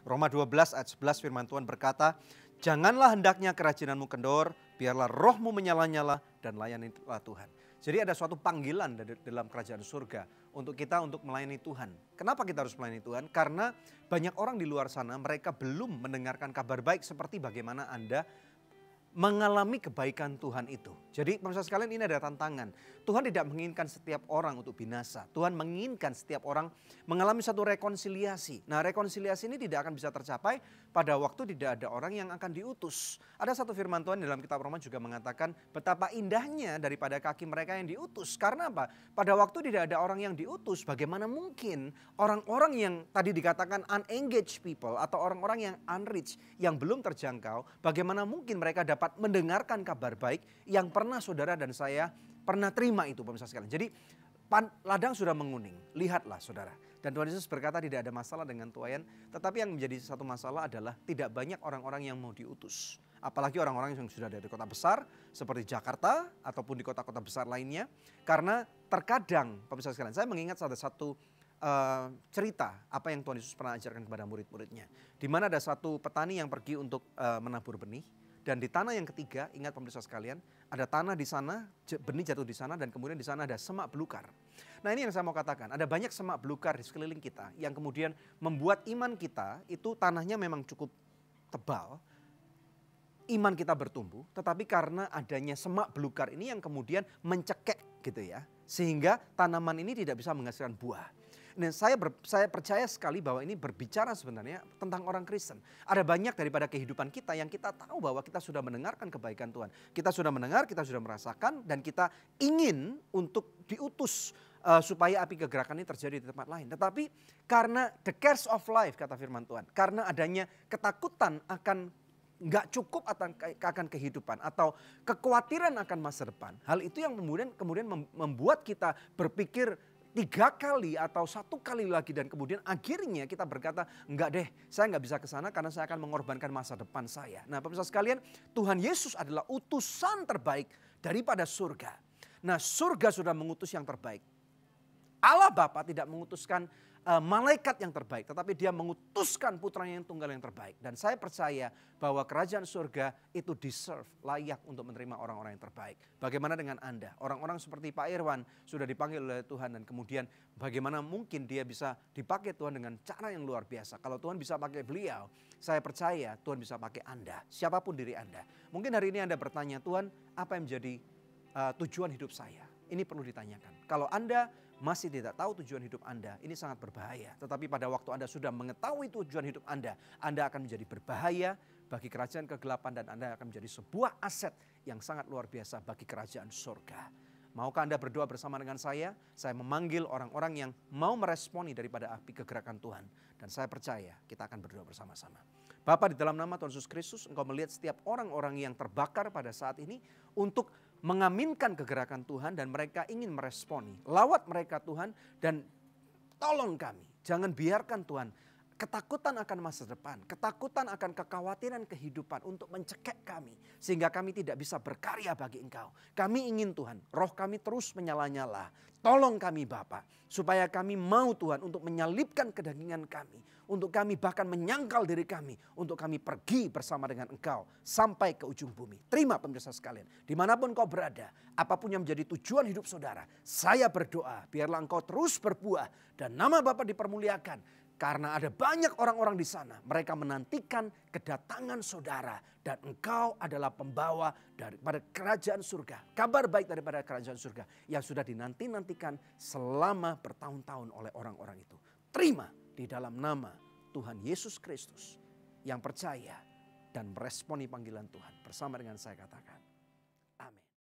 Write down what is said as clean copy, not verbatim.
Roma 12 ayat 11 firman Tuhan berkata, janganlah hendaknya kerajinanmu kendor, biarlah rohmu menyala-nyala dan layanilah Tuhan. Jadi ada suatu panggilan dalam kerajaan surga untuk kita untuk melayani Tuhan. Kenapa kita harus melayani Tuhan? Karena banyak orang di luar sana mereka belum mendengarkan kabar baik seperti bagaimana Anda mengalami kebaikan Tuhan itu. Jadi pemirsa sekalian, ini ada tantangan. Tuhan tidak menginginkan setiap orang untuk binasa. Tuhan menginginkan setiap orang mengalami satu rekonsiliasi. Nah, rekonsiliasi ini tidak akan bisa tercapai pada waktu tidak ada orang yang akan diutus. Ada satu firman Tuhan dalam kitab Roma juga mengatakan betapa indahnya daripada kaki mereka yang diutus. Karena apa? Pada waktu tidak ada orang yang diutus, bagaimana mungkin orang-orang yang tadi dikatakan unengaged people atau orang-orang yang unreached, yang belum terjangkau, bagaimana mungkin mereka dapat mendengarkan kabar baik yang pernah saudara dan saya pernah terima itu pemirsa sekalian. Jadi ladang sudah menguning, lihatlah saudara. Dan Tuhan Yesus berkata tidak ada masalah dengan tuaian, tetapi yang menjadi satu masalah adalah tidak banyak orang-orang yang mau diutus. Apalagi orang-orang yang sudah dari kota besar seperti Jakarta ataupun di kota-kota besar lainnya. Karena terkadang pemirsa sekalian, saya mengingat ada satu cerita apa yang Tuhan Yesus pernah ajarkan kepada murid-muridnya. Di mana ada satu petani yang pergi untuk menabur benih. Dan di tanah yang ketiga, ingat pemirsa sekalian, ada tanah di sana, benih jatuh di sana, dan kemudian di sana ada semak belukar. Nah, ini yang saya mau katakan, ada banyak semak belukar di sekeliling kita yang kemudian membuat iman kita itu tanahnya memang cukup tebal, iman kita bertumbuh, tetapi karena adanya semak belukar ini yang kemudian mencekek gitu ya, sehingga tanaman ini tidak bisa menghasilkan buah. Nah, saya percaya sekali bahwa ini berbicara sebenarnya tentang orang Kristen. Ada banyak daripada kehidupan kita yang kita tahu bahwa kita sudah mendengarkan kebaikan Tuhan. Kita sudah mendengar, kita sudah merasakan, dan kita ingin untuk diutus supaya api kegerakan ini terjadi di tempat lain. Tetapi karena the cares of life kata firman Tuhan, karena adanya ketakutan akan nggak cukup akan kehidupan atau kekhawatiran akan masa depan. Hal itu yang kemudian membuat kita berpikir 3 kali atau 1 kali lagi, dan kemudian akhirnya kita berkata, enggak deh, saya enggak bisa ke sana karena saya akan mengorbankan masa depan saya. Nah, pemirsa sekalian, Tuhan Yesus adalah utusan terbaik daripada surga. Nah, surga sudah mengutus yang terbaik. Allah Bapa tidak mengutuskan malaikat yang terbaik, tetapi dia mengutuskan putranya yang tunggal yang terbaik. Dan saya percaya bahwa kerajaan surga itu deserve, layak untuk menerima orang-orang yang terbaik. Bagaimana dengan Anda? Orang-orang seperti Pak Irwan sudah dipanggil oleh Tuhan, dan kemudian bagaimana mungkin dia bisa dipakai Tuhan dengan cara yang luar biasa. Kalau Tuhan bisa pakai beliau, saya percaya Tuhan bisa pakai Anda, siapapun diri Anda. Mungkin hari ini Anda bertanya, Tuhan, apa yang menjadi tujuan hidup saya? Ini perlu ditanyakan. Kalau Anda masih tidak tahu tujuan hidup Anda, ini sangat berbahaya. Tetapi pada waktu Anda sudah mengetahui tujuan hidup Anda akan menjadi berbahaya bagi kerajaan kegelapan, dan Anda akan menjadi sebuah aset yang sangat luar biasa bagi kerajaan surga. Maukah Anda berdoa bersama dengan saya? Saya memanggil orang-orang yang mau meresponi daripada api kegerakan Tuhan. Dan saya percaya kita akan berdoa bersama-sama. Bapa, di dalam nama Tuhan Yesus Kristus, Engkau melihat setiap orang-orang yang terbakar pada saat ini untuk mengaminkan kegerakan Tuhan, dan mereka ingin meresponi. Lawat mereka Tuhan, dan tolong kami. Jangan biarkan Tuhan ketakutan akan masa depan, ketakutan akan kekhawatiran kehidupan untuk mencekik kami, sehingga kami tidak bisa berkarya bagi Engkau. Kami ingin Tuhan, roh kami terus menyala-nyala. Tolong kami Bapa, supaya kami mau Tuhan untuk menyalipkan kedagingan kami, untuk kami bahkan menyangkal diri kami, untuk kami pergi bersama dengan Engkau sampai ke ujung bumi. Terima pemirsa sekalian, dimanapun kau berada, apapun yang menjadi tujuan hidup saudara, saya berdoa biarlah Engkau terus berbuah dan nama Bapa dipermuliakan. Karena ada banyak orang-orang di sana, mereka menantikan kedatangan saudara, dan Engkau adalah pembawa daripada kerajaan surga. Kabar baik daripada kerajaan surga yang sudah dinanti-nantikan selama bertahun-tahun oleh orang-orang itu. Terima di dalam nama Tuhan Yesus Kristus yang percaya dan meresponi panggilan Tuhan. Bersama dengan saya katakan,